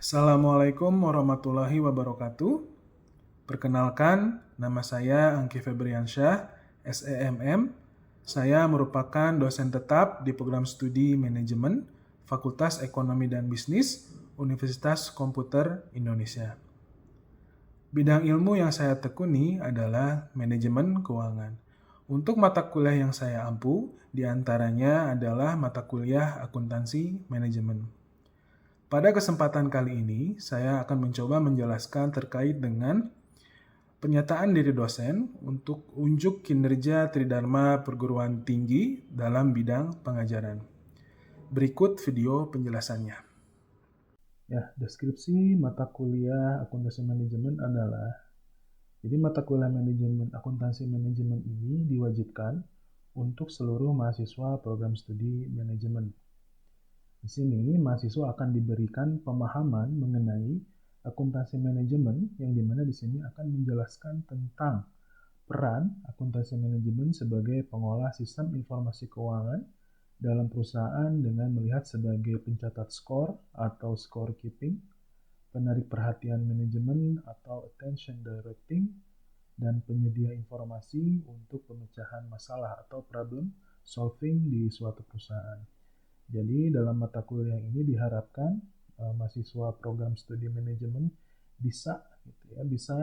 Assalamualaikum warahmatullahi wabarakatuh. Perkenalkan, nama saya Angki Febriansyah, SEMM. Saya merupakan dosen tetap di program studi manajemen Fakultas Ekonomi dan Bisnis Universitas Komputer Indonesia. Bidang ilmu yang saya tekuni adalah manajemen keuangan. Untuk mata kuliah yang saya ampu, diantaranya adalah mata kuliah akuntansi manajemen. Pada kesempatan kali ini, saya akan mencoba menjelaskan terkait dengan pernyataan diri dosen untuk unjuk kinerja Tridharma Perguruan Tinggi dalam bidang pengajaran. Berikut video penjelasannya. Ya, deskripsi mata kuliah akuntansi manajemen adalah, jadi mata kuliah manajemen akuntansi manajemen ini diwajibkan untuk seluruh mahasiswa program studi manajemen. Di sini, mahasiswa akan diberikan pemahaman mengenai akuntansi manajemen, yang dimana di sini akan menjelaskan tentang peran akuntansi manajemen sebagai pengolah sistem informasi keuangan dalam perusahaan dengan melihat sebagai pencatat skor atau scorekeeping, penarik perhatian manajemen atau attention directing, dan penyedia informasi untuk pemecahan masalah atau problem solving di suatu perusahaan. Jadi dalam mata kuliah ini diharapkan mahasiswa program studi manajemen bisa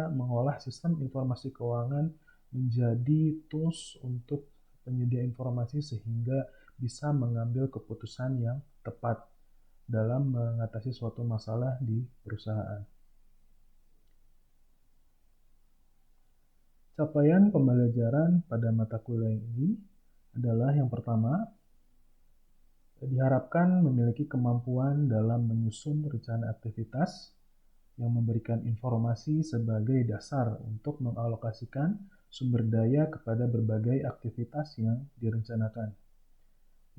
mengolah sistem informasi keuangan menjadi tools untuk penyedia informasi sehingga bisa mengambil keputusan yang tepat dalam mengatasi suatu masalah di perusahaan. Capaian pembelajaran pada mata kuliah ini adalah yang pertama, diharapkan memiliki kemampuan dalam menyusun rencana aktivitas yang memberikan informasi sebagai dasar untuk mengalokasikan sumber daya kepada berbagai aktivitas yang direncanakan.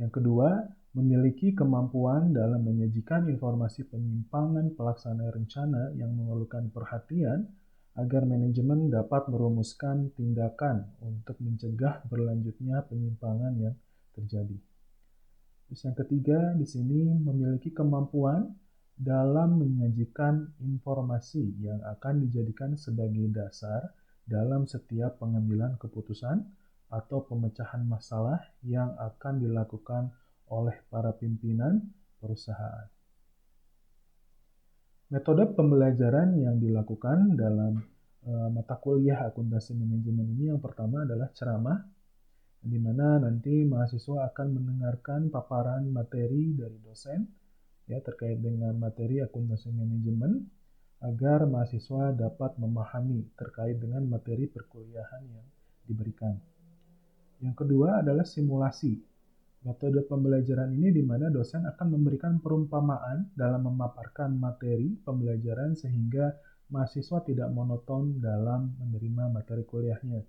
Yang kedua, memiliki kemampuan dalam menyajikan informasi penyimpangan pelaksanaan rencana yang memerlukan perhatian agar manajemen dapat merumuskan tindakan untuk mencegah berlanjutnya penyimpangan yang terjadi. Terus yang ketiga, di sini memiliki kemampuan dalam menyajikan informasi yang akan dijadikan sebagai dasar dalam setiap pengambilan keputusan atau pemecahan masalah yang akan dilakukan oleh para pimpinan perusahaan. Metode pembelajaran yang dilakukan dalam mata kuliah akuntansi manajemen ini yang pertama adalah ceramah, di mana nanti mahasiswa akan mendengarkan paparan materi dari dosen terkait dengan materi akuntansi manajemen agar mahasiswa dapat memahami terkait dengan materi perkuliahan yang diberikan. Yang kedua adalah simulasi. Metode pembelajaran ini di mana dosen akan memberikan perumpamaan dalam memaparkan materi pembelajaran sehingga mahasiswa tidak monoton dalam menerima materi kuliahnya.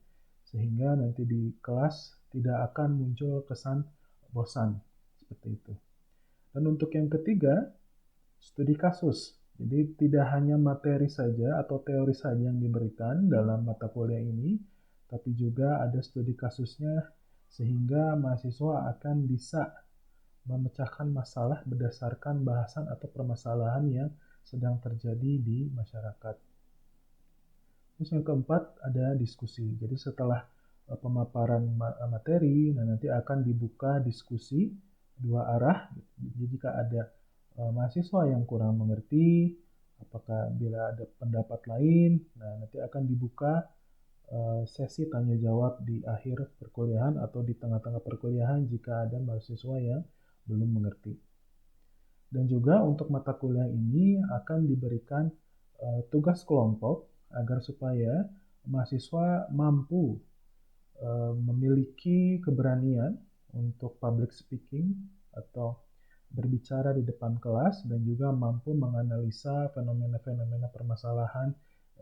Sehingga nanti di kelas tidak akan muncul kesan bosan, seperti itu. Dan untuk yang ketiga, studi kasus. Jadi tidak hanya materi saja atau teori saja yang diberikan dalam mata kuliah ini, tapi juga ada studi kasusnya sehingga mahasiswa akan bisa memecahkan masalah berdasarkan bahasan atau permasalahan yang sedang terjadi di masyarakat. Terus yang keempat ada diskusi. Jadi setelah pemaparan materi, nanti akan dibuka diskusi dua arah. Jadi jika ada mahasiswa yang kurang mengerti, apakah bila ada pendapat lain, nanti akan dibuka sesi tanya jawab di akhir perkuliahan atau di tengah-tengah perkuliahan jika ada mahasiswa yang belum mengerti. Dan juga untuk mata kuliah ini akan diberikan tugas kelompok agar supaya mahasiswa mampu memiliki keberanian untuk public speaking atau berbicara di depan kelas dan juga mampu menganalisa fenomena-fenomena permasalahan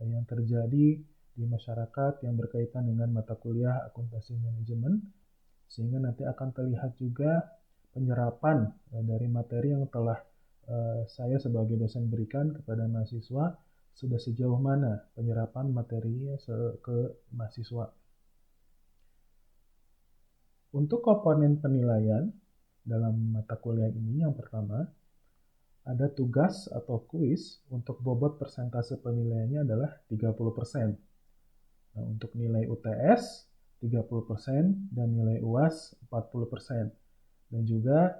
yang terjadi di masyarakat yang berkaitan dengan mata kuliah akuntansi manajemen, sehingga nanti akan terlihat juga penyerapan dari materi yang telah saya sebagai dosen berikan kepada mahasiswa sudah sejauh mana penyerapan materinya ke mahasiswa. Untuk komponen penilaian dalam mata kuliah ini yang pertama, ada tugas atau kuis untuk bobot persentase penilaiannya adalah 30%. Nah, untuk nilai UTS 30% dan nilai UAS 40%. Dan juga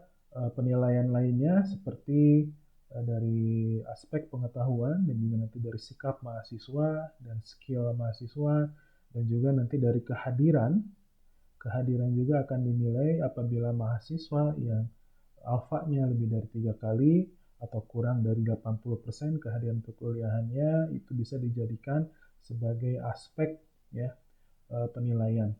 penilaian lainnya seperti dari aspek pengetahuan dan juga nanti dari sikap mahasiswa dan skill mahasiswa dan juga nanti dari kehadiran. Kehadiran juga akan dinilai apabila mahasiswa yang alfanya lebih dari 3 kali atau kurang dari 80% kehadiran perkuliahannya itu bisa dijadikan sebagai aspek ya penilaian.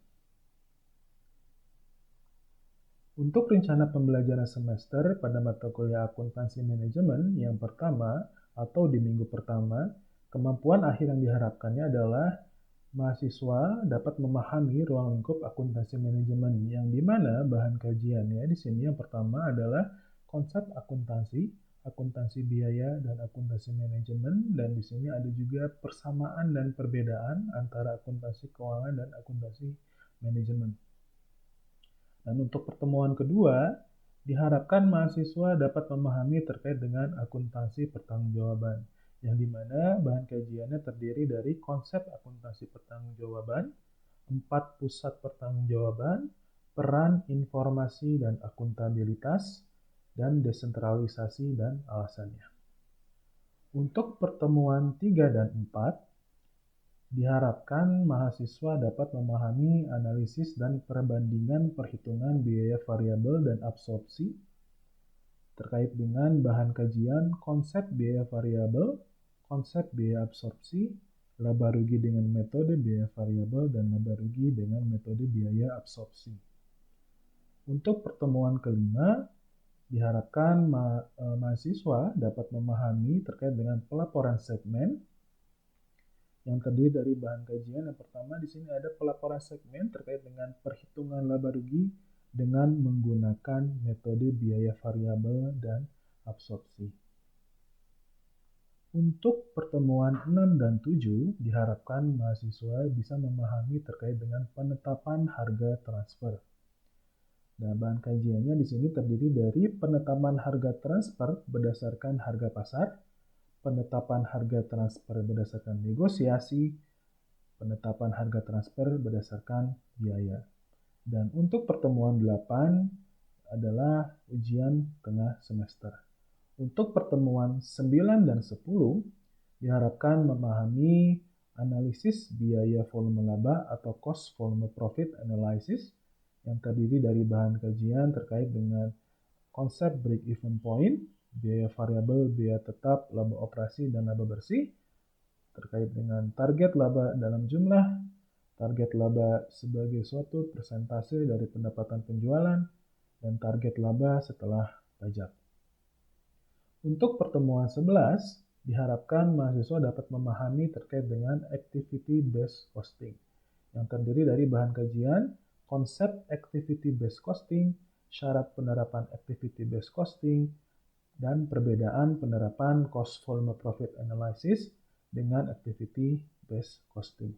Untuk rencana pembelajaran semester pada mata kuliah akuntansi manajemen yang pertama atau di minggu pertama, kemampuan akhir yang diharapkannya adalah mahasiswa dapat memahami ruang lingkup akuntansi manajemen yang dimana bahan kajiannya di sini yang pertama adalah konsep akuntansi, akuntansi biaya dan akuntansi manajemen, dan di sini ada juga persamaan dan perbedaan antara akuntansi keuangan dan akuntansi manajemen. Dan untuk pertemuan kedua, diharapkan mahasiswa dapat memahami terkait dengan akuntansi pertanggungjawaban, yang dimana bahan kajiannya terdiri dari konsep akuntansi pertanggungjawaban, 4 pusat pertanggungjawaban, peran informasi dan akuntabilitas, dan desentralisasi dan alasannya. Untuk pertemuan 3 dan 4, diharapkan mahasiswa dapat memahami analisis dan perbandingan perhitungan biaya variabel dan absorpsi terkait dengan bahan kajian konsep biaya variabel, konsep biaya absorpsi, laba rugi dengan metode biaya variabel, dan laba rugi dengan metode biaya absorpsi. Untuk pertemuan kelima, diharapkan mahasiswa dapat memahami terkait dengan pelaporan segmen yang terdiri dari bahan kajian. Yang pertama di sini ada pelaporan segmen terkait dengan perhitungan laba rugi dengan menggunakan metode biaya variabel dan absorpsi. Untuk pertemuan 6 dan 7 diharapkan mahasiswa bisa memahami terkait dengan penetapan harga transfer. Nah, bahan kajiannya di sini terdiri dari penetapan harga transfer berdasarkan harga pasar, penetapan harga transfer berdasarkan negosiasi, penetapan harga transfer berdasarkan biaya. Dan untuk pertemuan 8 adalah ujian tengah semester. Untuk pertemuan 9 dan 10 diharapkan memahami analisis biaya volume laba atau cost volume profit analysis yang terdiri dari bahan kajian terkait dengan konsep break-even point, biaya variabel, biaya tetap, laba operasi, dan laba bersih, terkait dengan target laba dalam jumlah, target laba sebagai suatu persentase dari pendapatan penjualan, dan target laba setelah pajak. Untuk pertemuan 11, diharapkan mahasiswa dapat memahami terkait dengan activity based costing, yang terdiri dari bahan kajian, konsep activity based costing, syarat penerapan activity based costing, dan perbedaan penerapan cost volume profit analysis dengan activity based costing.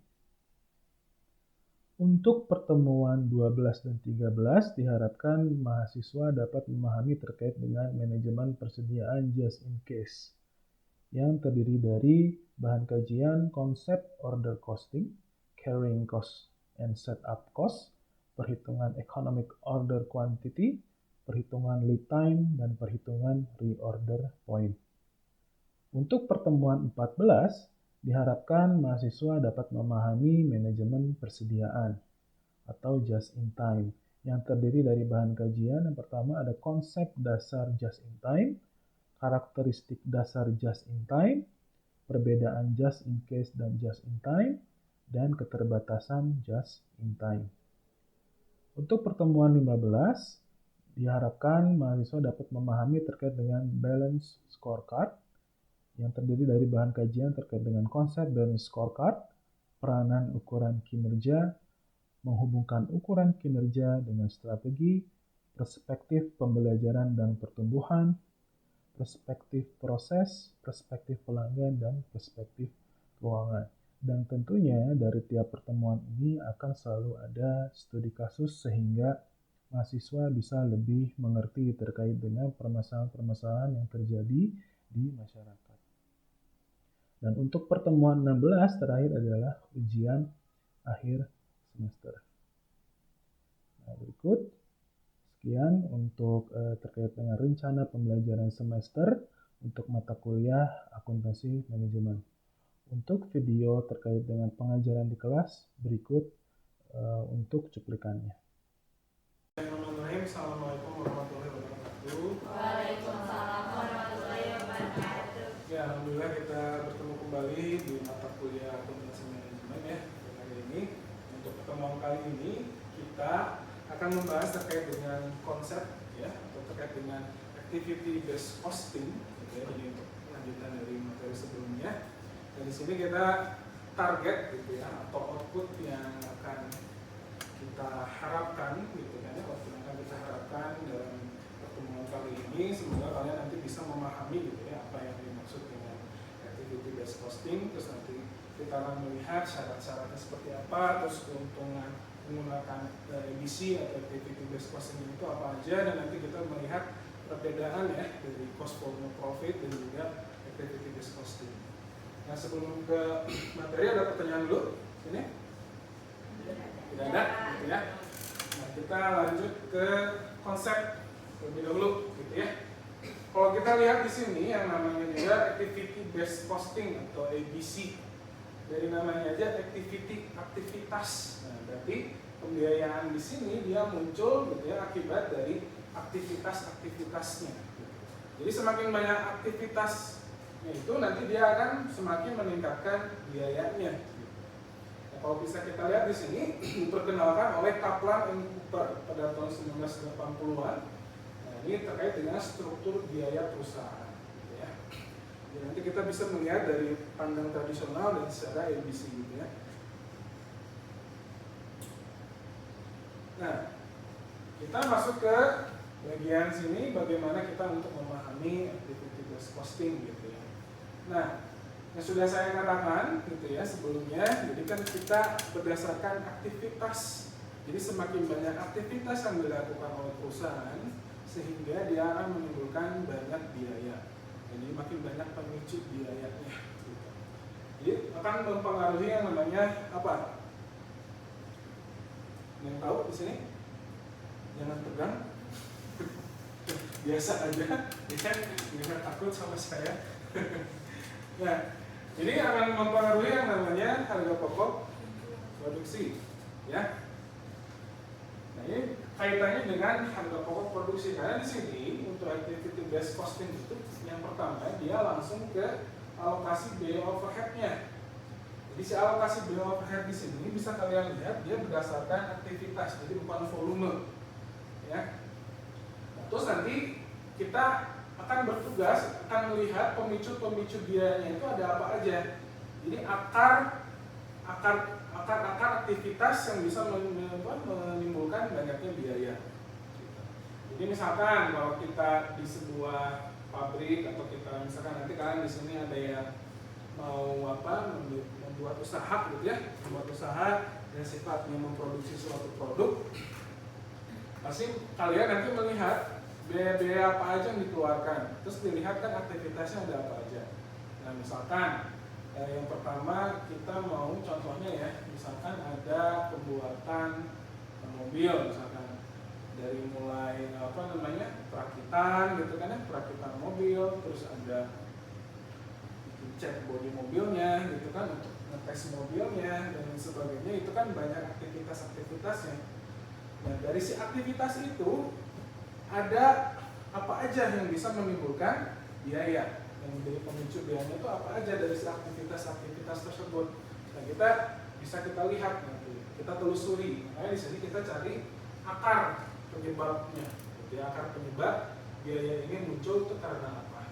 Untuk pertemuan 12 dan 13 diharapkan mahasiswa dapat memahami terkait dengan manajemen persediaan just in case, yang terdiri dari bahan kajian konsep order costing, carrying cost and setup cost, perhitungan economic order quantity, perhitungan lead time, dan perhitungan reorder point. Untuk pertemuan 14, diharapkan mahasiswa dapat memahami manajemen persediaan atau just in time, yang terdiri dari bahan kajian. Yang pertama ada konsep dasar just in time, karakteristik dasar just in time, perbedaan just in case dan just in time, dan keterbatasan just in time. Untuk pertemuan 15, diharapkan mahasiswa dapat memahami terkait dengan balance scorecard, yang terdiri dari bahan kajian terkait dengan konsep balance scorecard, peranan ukuran kinerja, menghubungkan ukuran kinerja dengan strategi, perspektif pembelajaran dan pertumbuhan, perspektif proses, perspektif pelanggan, dan perspektif keuangan. Dan tentunya dari tiap pertemuan ini akan selalu ada studi kasus sehingga mahasiswa bisa lebih mengerti terkait dengan permasalahan-permasalahan yang terjadi di masyarakat. Dan untuk pertemuan 16 terakhir adalah ujian akhir semester. Nah, berikut sekian untuk terkait dengan rencana pembelajaran semester untuk mata kuliah akuntansi manajemen. Untuk video terkait dengan pengajaran di kelas, berikut untuk cuplikannya. Assalamualaikum warahmatullahi wabarakatuh. Waalaikumsalam warahmatullahi wabarakatuh. Ya, alhamdulillah kita bertemu kembali di mata kuliah akuntansi manajemen ya hari ini. Untuk pertemuan kali ini kita akan membahas terkait dengan konsep ya atau terkait dengan activity based costing ya. Jadi untuk lanjutan dari materi sebelumnya. Dan di sini kita target gitu ya atau output yang akan kita harapkan gitu kan ya, output yang akan kita harapkan dalam pertemuan kali ini, semoga kalian nanti bisa memahami gitu ya apa yang dimaksud dengan activity based costing. Terus nanti kita akan melihat syarat-syaratnya seperti apa, terus keuntungan menggunakan ABC atau activity based costing itu apa aja, dan nanti kita melihat perbedaan ya dari cost volume profit dan juga activity based costing. Nah, sebelum ke materi ada pertanyaan dulu sini? Tidak ada gitu ya. Nah, kita lanjut ke konsep lebih dahulu gitu ya. Kalau kita lihat di sini yang namanya juga activity based costing atau ABC. Dari namanya aja activity, aktivitas. Nah, berarti pembiayaan di sini dia muncul gitu ya akibat dari aktivitas-aktivitasnya. Jadi semakin banyak aktivitasnya itu nanti dia akan semakin meningkatkan biayanya. Nah, kalau bisa kita lihat di sini diperkenalkan oleh Kaplan and Cooper pada tahun 1980-an. Nah, ini terkait dengan struktur biaya perusahaan. Gitu ya. Jadi nanti kita bisa melihat dari pandang tradisional dan secara ABC gitu ya. Nah, kita masuk ke bagian sini bagaimana kita untuk memahami activity based costing gitu ya. Nah, yang sudah saya katakan gitu ya sebelumnya, jadi kan kita berdasarkan aktivitas. Jadi semakin banyak aktivitas yang dilakukan oleh perusahaan sehingga dia akan menimbulkan banyak biaya. Jadi makin banyak pemicu biayanya. Gitu. Jadi akan mempengaruhi yang namanya apa? Yang tahu di sini? Jangan tegang. Biasa aja, ya, jangan takut sama saya. Nah, ini akan mempengaruhi yang namanya harga pokok produksi, ya. Nah, ini kaitannya dengan harga pokok produksi karena di sini untuk activity based costing itu yang pertama dia langsung ke alokasi biaya overheadnya. Jadi si alokasi biaya overhead di sini bisa kalian lihat dia berdasarkan aktivitas, jadi bukan volume, ya. Nah, terus nanti kita akan bertugas akan melihat pemicu-pemicu biayanya itu ada apa aja. Jadi akar aktivitas yang bisa menimbulkan banyaknya biaya. Jadi misalkan kalau kita di sebuah pabrik atau kita misalkan nanti kalian di sini ada yang mau membuat usaha gitu ya, membuat usaha yang sifatnya memproduksi suatu produk, pasti kalian nanti melihat biaya apa aja yang dikeluarkan, terus dilihat kan aktivitasnya ada apa aja. Nah misalkan yang pertama kita mau contohnya ya, misalkan ada pembuatan mobil misalkan dari mulai perakitan gitu kan ya, perakitan mobil, terus ada cek bodi mobilnya gitu kan untuk ngetes mobilnya dan sebagainya, itu kan banyak aktivitas-aktivitasnya. Nah dari si aktivitas itu ada apa aja yang bisa menimbulkan biaya, yang menjadi pemicu biayanya itu apa aja dari si aktivitas-aktivitas tersebut. Nah kita bisa kita lihat nanti, kita telusuri. Makanya di sini kita cari akar penyebabnya, jadi akar penyebab biaya ini muncul itu karena apa.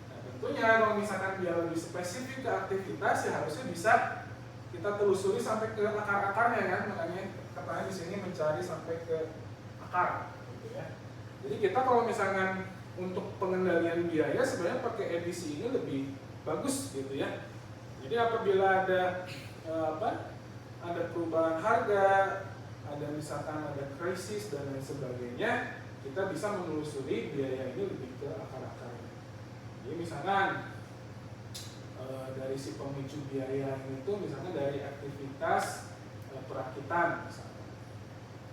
Nah tentunya kalau misalkan dia lebih spesifik ke aktivitas ya harusnya bisa kita telusuri sampai ke akar-akarnya kan, makanya katanya di sini mencari sampai ke akar. Jadi kita kalau misalkan untuk pengendalian biaya sebenarnya pakai edisi ini lebih bagus gitu ya. Jadi apabila ada ada perubahan harga, ada misalkan ada krisis dan lain sebagainya, kita bisa menelusuri biaya ini lebih ke akar-akarnya. Jadi misalkan dari si pemicu biaya itu misalnya dari aktivitas perakitan misalkan.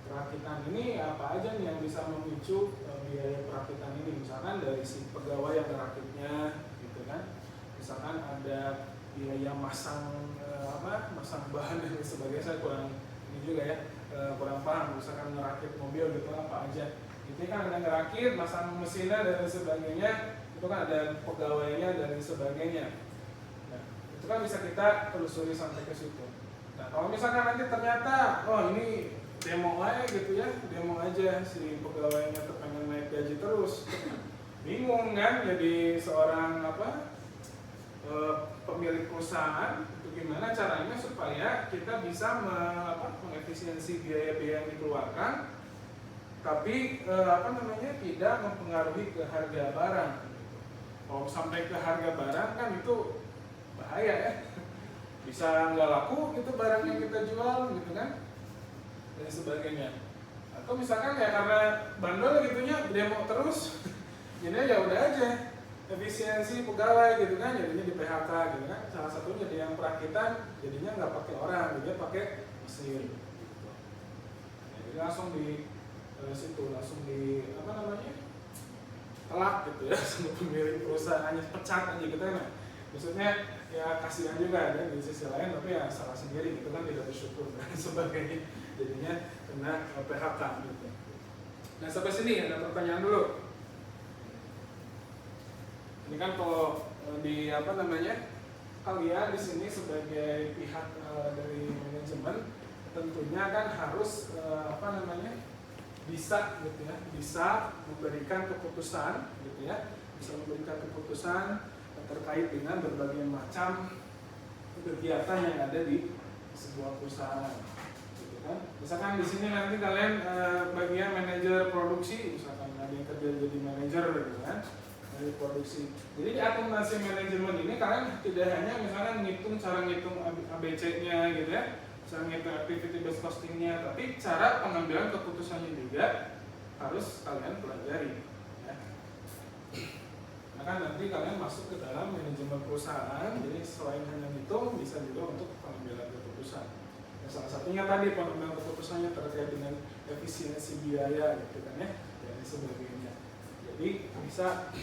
Perakitan ini apa aja nih yang bisa memicu biaya perakitan ini? Misalkan dari si pegawai yang merakitnya gitu kan. Misalkan ada biaya masang masang bahan dan sebagainya, saya kurang ini juga ya, kurang paham. Misalkan ngerakit mobil gitu apa aja. Itu kan ada ngerakit, masang mesinnya dan sebagainya, itu kan ada pegawainya dan sebagainya. Nah, itu kan bisa kita telusuri sampai ke situ. Nah, kalau misalkan nanti ternyata, oh ini demo aja gitu ya, demo aja si pegawainya pengen naik gaji terus, bingung kan? Jadi seorang pemilik perusahaan itu gimana caranya supaya kita bisa mengefisiensi biaya-biaya yang dikeluarkan, tapi tidak mempengaruhi ke harga barang. Kalau sampai ke harga barang kan itu bahaya ya, bisa nggak laku itu barang yang kita jual gitu kan, dan sebagainya. Atau misalkan ya karena bandel gitunya demo terus, jadi ya udah aja efisiensi pegawai gitu kan, jadinya di PHK gitu kan. Salah satunya jadi yang perakitan jadinya nggak pakai orang, dia pakai mesin. Gitu. Jadi langsung di situ langsung di telak gitu ya sama pemilik perusahaannya, pecat aja gitu kan. Maksudnya ya kasihan juga ada di sisi lain, tapi ya salah sendiri gitu kan, tidak bersyukur dan sebagainya, jadinya kena PHK gitu. Nah sampai sini ada pertanyaan dulu. Ini kan kalau di kalian di sini sebagai pihak dari manajemen tentunya kan harus bisa gitu ya, bisa memberikan keputusan gitu ya, bisa memberikan keputusan terkait dengan berbagai macam kegiatan yang ada di sebuah perusahaan gitu kan. Misalkan di sini nanti kalian bagian manajer produksi, misalkan ada yang kerja jadi manajer gitu kan, dari produksi. Jadi di akuntansi manajemen ini kalian tidak hanya misalkan cara ngitung ABC-nya gitu ya, cara ngitung activity based costing-nya, tapi cara pengambilan keputusannya juga harus kalian pelajari ya. Nah kan nanti kalian masuk ke dalam manajemen perusahaan, jadi selain hanya ngitung bisa juga untuk pengambilan keputusan. Nah, salah satunya tadi pengambilan keputusannya terkait dengan efisiensi biaya gitu kan ya, dan sebagainya. Jadi bisa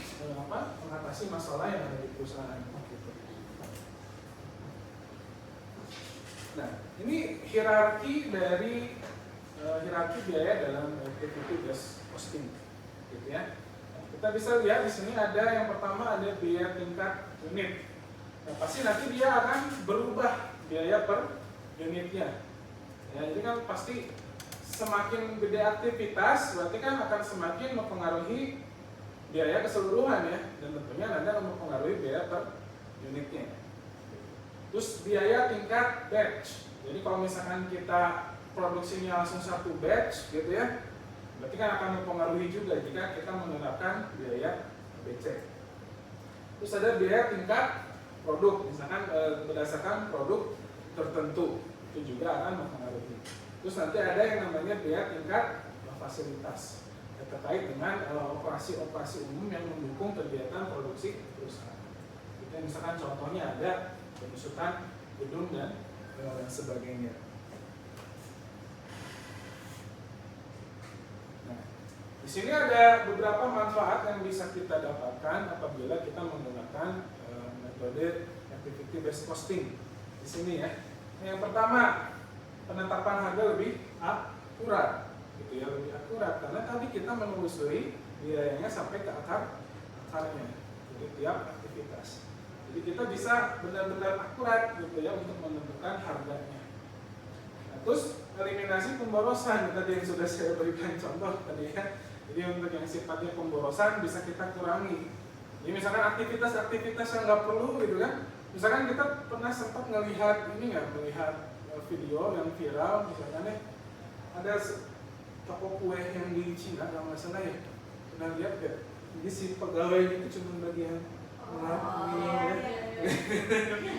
mengatasi masalah yang ada di perusahaan gitu. Nah, ini hierarki dari hierarki biaya dalam activity based costing gitu ya. Nah, kita bisa lihat di sini ada yang pertama ada biaya tingkat unit. Nah, pasti nanti dia akan berubah biaya per unitnya. Ya, jadi kan pasti semakin gede aktivitas berarti kan akan semakin mempengaruhi biaya keseluruhan ya, dan tentunya nanti akan mempengaruhi biaya per unitnya. Terus biaya tingkat batch. Jadi kalau misalkan kita produksinya langsung satu batch gitu ya, berarti kan akan mempengaruhi juga jika kita menerapkan biaya BC. Terus ada biaya tingkat produk, misalkan berdasarkan produk tertentu, itu juga akan mempengaruhi. Terus nanti ada yang namanya biaya tingkat fasilitas, terkait dengan operasi-operasi umum yang mendukung kegiatan produksi perusahaan. Kita misalkan contohnya ada penyusutan gedung dan sebagainya. Nah, di sini ada beberapa manfaat yang bisa kita dapatkan apabila kita menggunakan metode activity based costing di sini ya. Yang pertama, penetapan harga lebih akurat. Gitu ya, lebih akurat karena tadi kita menelusuri biayanya sampai ke akarnya, jadi tiap aktivitas. Jadi kita bisa benar-benar akurat gitu ya untuk menentukan harganya. Nah, terus eliminasi pemborosan tadi yang sudah saya berikan contoh tadi ya. Jadi untuk yang sifatnya pemborosan bisa kita kurangi. Jadi misalkan aktivitas-aktivitas yang nggak perlu gitu kan. Misalkan kita pernah sempat melihat video yang viral misalkan ya, ada toko kue yang di Cina kalau nggak salah ya, pernah lihat gak? Jadi si pegawai itu cuma bagian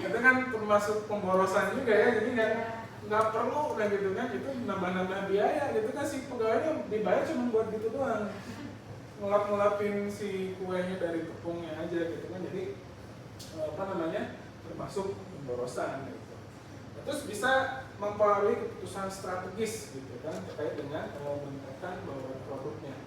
itu kan termasuk pemborosan juga ya, jadi nggak perlu lah gitu kan, itu nambah-nambah biaya gitu kan, si pegawainya dibayar cuma buat gitu doang, ngelap-ngelapin si kuenya dari tepungnya aja gitu kan, jadi termasuk pemborosan gitu. Terus bisa mempengaruhi keputusan strategis gitu kan terkait dengan meningkatkan bauran produknya.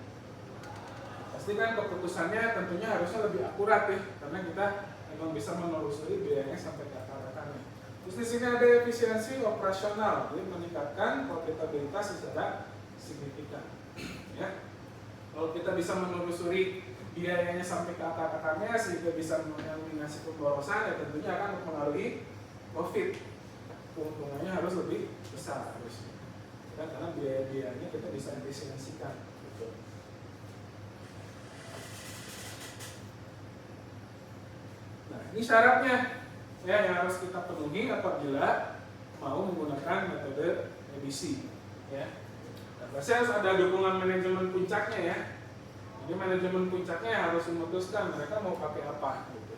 Pasti kan keputusannya tentunya harusnya lebih akurat ya, karena kita memang bisa menelusuri biayanya sampai ke akar-akarnya. Terus di sini ada efisiensi operasional, jadi meningkatkan profitabilitas secara signifikan. Ya, kalau kita bisa menelusuri biayanya sampai ke akar-akarnya sehingga bisa mengeliminasi pemborosan, ya tentunya akan mempengaruhi profit. Keuntungannya harus lebih besar harusnya, karena biaya-biayanya kita bisa efisiensikan. Gitu. Nah, ini syaratnya ya yang harus kita penuhi apabila mau menggunakan metode EBC. Ya, nah, pasti harus ada dukungan manajemen puncaknya ya. Jadi manajemen puncaknya harus memutuskan mereka mau pakai apa. Gitu.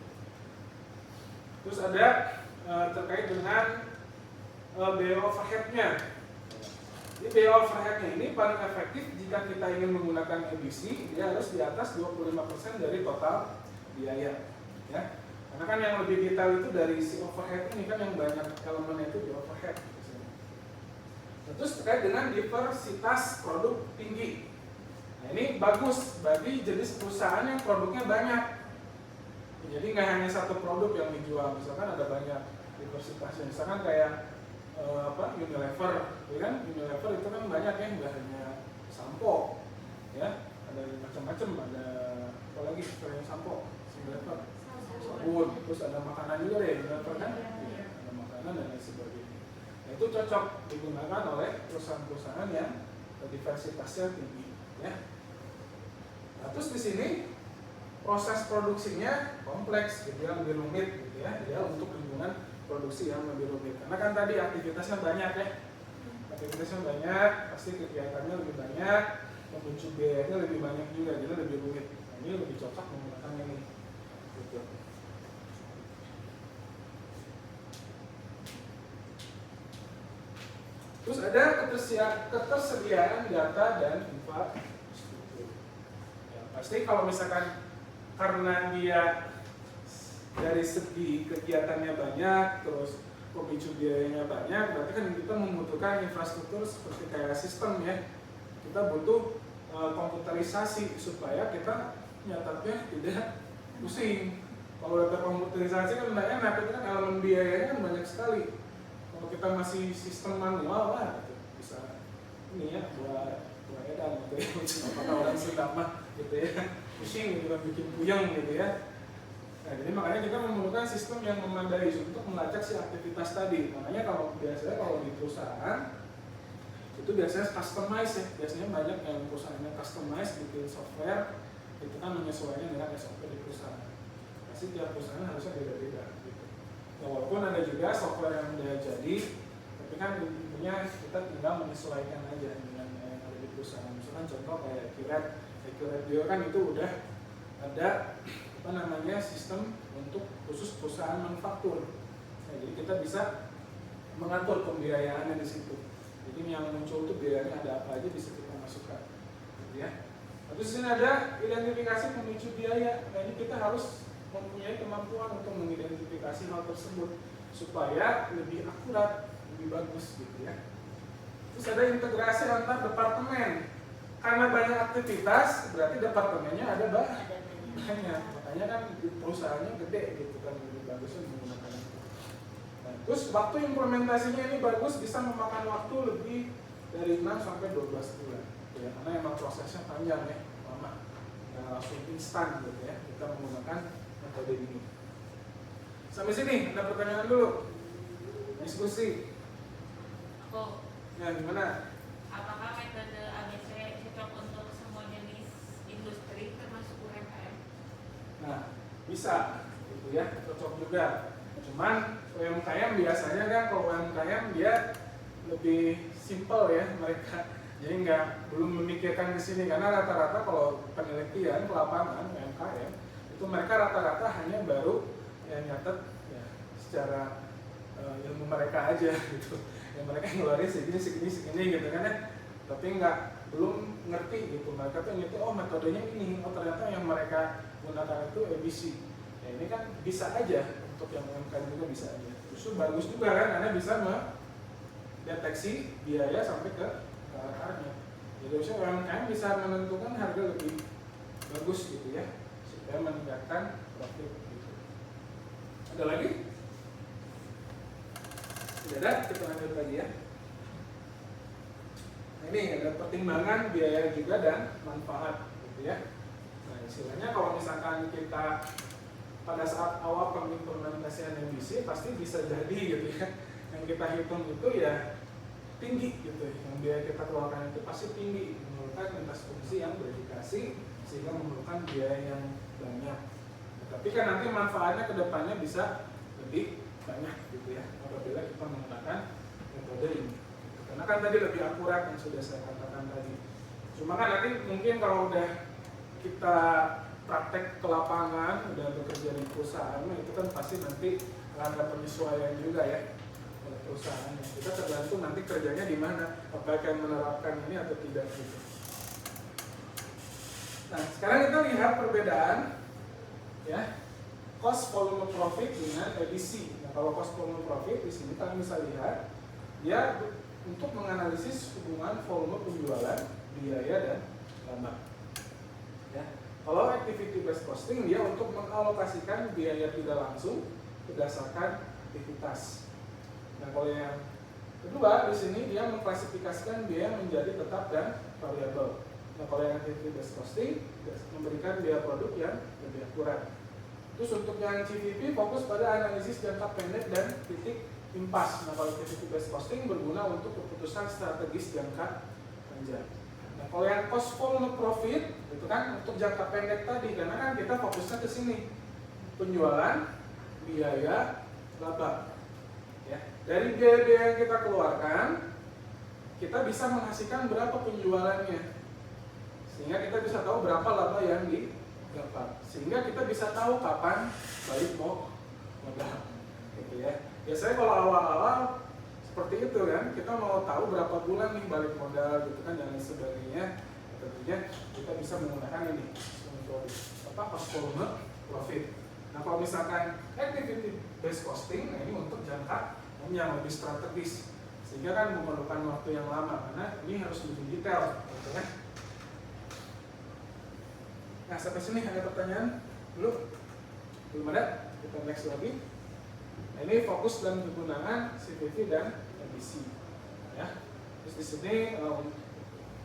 Terus ada terkait dengan biaya overhead-nya. Jadi biaya overhead-nya ini paling efektif jika kita ingin menggunakan EBC, dia harus di atas 25% dari total biaya. Ya. Karena kan yang lebih detail itu dari si overhead ini kan yang banyak elemennya itu di overhead. Nah, terus terkait dengan diversitas produk tinggi. Nah, ini bagus bagi jenis perusahaan yang produknya banyak. Jadi nggak hanya satu produk yang dijual, misalkan ada banyak diversitasnya. Misalkan kayak Unilever, ya kan? Unilever itu kan banyak ya, nggak hanya sampo, ya, ada macam-macam, ada apa lagi selain sampo, Unilever, sabun, terus ada makanan juga deh, Unilever kan, ya, ada makanan dan lain sebagainya. Nah, itu cocok digunakan oleh perusahaan-perusahaan yang diversitasnya tinggi, ya. Nah, terus di sini proses produksinya kompleks, gitu ya, lebih rumit, gitu ya, untuk lingkungan produksi yang lebih rumit. Karena kan tadi aktivitasnya banyak ya, aktivitasnya banyak, pasti kegiatannya lebih banyak, memicu biayanya lebih banyak juga, jadi lebih rumit. Nah, ini lebih cocok menggunakan ini. Gitu. Terus ada ketersediaan data dan infrastruktur. Ya, pasti kalau misalkan karena dia dari segi kegiatannya banyak, terus pemicu biayanya banyak, berarti kan kita membutuhkan infrastruktur seperti kayak sistem ya. Kita butuh komputerisasi supaya kita nyatatnya tidak pusing. Kalau data komputerisasi kan tidak enak, itu kan elemen biayanya kan banyak sekali. Kalau kita masih sistem manual lah, gitu. Bisa ini ya buat edan gitu ya, apakah orang sedang mah gitu ya, pusing gitu, bikin puyeng gitu ya. Nah, jadi makanya kita memerlukan sistem yang memadai untuk melacak si aktivitas tadi. Makanya kalau di perusahaan itu biasanya customize ya. Biasanya banyak yang perusahaannya customize bikin software itu kan menyesuaikan dengan SOP di perusahaan. Pasti tiap perusahaan harusnya beda-beda. Gitu. Nah, walaupun ada juga software yang udah jadi, tapi kan intinya kita tinggal menyesuaikan aja dengan yang ada di perusahaan. Misalkan contoh kayak Accurate Bio kan itu udah ada sistem untuk khusus perusahaan manufaktur. Nah, jadi kita bisa mengatur pembiayaannya di situ. Jadi yang muncul itu biayanya ada apa aja bisa kita masukkan, gitu ya. Terus di sini ada identifikasi pemicu biaya. Nah, ini kita harus mempunyai kemampuan untuk mengidentifikasi hal tersebut supaya lebih akurat, lebih bagus, gitu ya. Terus ada integrasi antar departemen. Karena banyak aktivitas, berarti departemennya ada banyak. Makanya kan perusahaannya gede gitu kan, lebih bagusnya menggunakan itu. Nah, terus waktu implementasinya ini bagus, bisa memakan waktu lebih dari 6 sampai 12 bulan. Ya, karena emang prosesnya panjang ya, lama. Nggak langsung instan gitu ya, kita menggunakan metode ini. Sampai sini, ada pertanyaan dulu. Diskusi. Ya, gimana? Apakah metode ABC cocok untuk semua jenis industri termasuk UMKM? Nah, bisa, gitu ya, cocok juga. Cuman UMKM biasanya kan kalau UMKM dia lebih simple ya mereka, jadi belum memikirkan ke sini karena rata-rata kalau penelitian ke lapangan UMKM itu mereka rata-rata hanya baru nyatet ya, secara ilmu mereka aja gitu. Ya mereka ngeluarin segini gitu kan ya, tapi belum ngerti gitu. Mereka tuh ngerti oh metodenya ini, oh ternyata yang mereka gunakan itu ABC. Ya ini kan bisa aja untuk yang UMKM juga bisa aja. Justru bagus juga kan, karena bisa mendeteksi biaya sampai ke akarnya. Jadi UMKM bisa menentukan harga lebih bagus gitu ya, supaya meningkatkan profit gitu. Ada lagi? Tidak ada, kita lanjut lagi ya. Nah, ini ada pertimbangan biaya juga dan manfaat gitu ya. Nah istilahnya kalau misalkan kita pada saat awal pengimplementasian MBC pasti bisa jadi gitu ya, yang kita hitung itu ya tinggi gitu, yang biaya kita keluarkan itu pasti tinggi, memerlukan lintas fungsi yang verifikasi sehingga memerlukan biaya yang banyak. Tapi kan nanti manfaatnya ke depannya bisa lebih banyak gitu ya apabila kita menggunakan metode ini. Karena kan tadi lebih akurat yang sudah saya katakan tadi. Cuma kan nanti mungkin kalau udah kita praktek ke lapangan, udah bekerja di perusahaan, itu kan pasti nanti ada penyesuaian juga ya oleh perusahaan. Kita tergantung nanti kerjanya di mana, apakah akan menerapkan ini atau tidak gitu. Nah, sekarang kita lihat perbedaan ya cost volume profit dengan EBC. Nah, kalau cost volume profit di sini kalian bisa lihat dia untuk menganalisis hubungan volume penjualan, biaya dan laba. Ya. Kalau activity based costing dia untuk mengalokasikan biaya tidak langsung berdasarkan aktivitas. Nah, kalau yang kedua di sini dia mengklasifikasikan biaya menjadi tetap dan variabel. Nah, kalau yang activity based costing memberikan biaya produk yang lebih akurat. Terus untuk yang CVP fokus pada analisis jangka pendek dan titik impas. Nah, kalau activity based costing berguna untuk keputusan strategis jangka panjang. Nah, kalau yang cost volume profit itu kan untuk jangka pendek tadi, karena kan kita fokusnya ke sini penjualan, biaya, laba. Ya, dari biaya-biaya yang kita keluarkan, kita bisa menghasilkan berapa penjualannya, sehingga kita bisa tahu berapa laba yang didapat, sehingga kita bisa tahu kapan balik modal, gitu ya. Biasanya kalau awal-awal seperti itu kan, kita mau tahu berapa bulan nih balik modal gitu kan dan lain sebagainya. Tentunya kita bisa menggunakan ini untuk cost volume profit. Nah, kalau misalkan activity based costing, nah ini untuk jangka yang lebih strategis, sehingga kan memerlukan waktu yang lama karena ini harus lebih detail, gitu kan. Nah, sampai sini ada pertanyaan dulu? Belum ada? Kita next lagi. Nah, ini fokus dan kegunaan CVP dan EBC. Ya. Terus di sini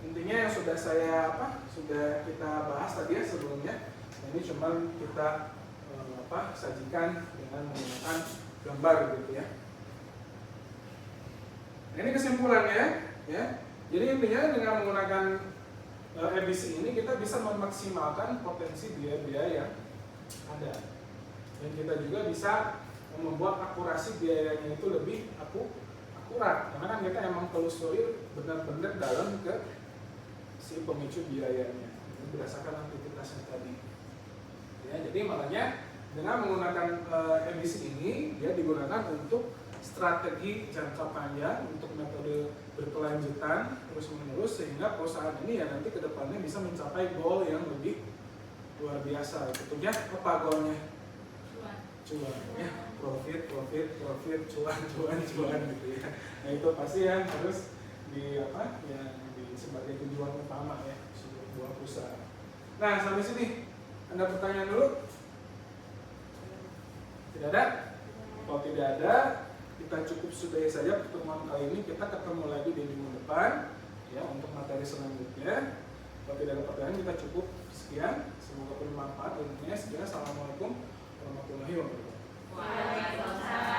intinya yang sudah sudah kita bahas tadi ya sebelumnya. Nah, ini cuma kita sajikan dengan menggunakan gambar gitu ya. Nah, ini kesimpulannya ya. Jadi intinya dengan menggunakan EBC ini kita bisa memaksimalkan potensi biaya-biaya yang ada. Dan kita juga bisa membuat akurasi biayanya itu lebih akurat, karena kan kita emang telusuri benar-benar dalam ke si pemicu biayanya berdasarkan aktivitasnya tadi. Ya, jadi makanya dengan menggunakan EBC ini dia digunakan untuk strategi jangka panjang, untuk metode berkelanjutan terus-menerus, sehingga perusahaan ini ya nanti kedepannya bisa mencapai goal yang lebih luar biasa. Tentunya apa goalnya? Cuan ya, profit, cuan gitu ya. Nah, itu pasti yang harus sebagai tujuan utama ya sebuah perusahaan. Nah, sampai sini ada pertanyaan dulu? Tidak ada? Kalau tidak ada, kita cukup sudahi saja pertemuan kali ini. Kita ketemu lagi di minggu depan ya untuk materi selanjutnya. Kalau tidak ada pertanyaan, kita cukup sekian. Semoga bermanfaat ilmunya. Sekian. Assalamualaikum warahmatullahi wabarakatuh. Waalaikumsalam.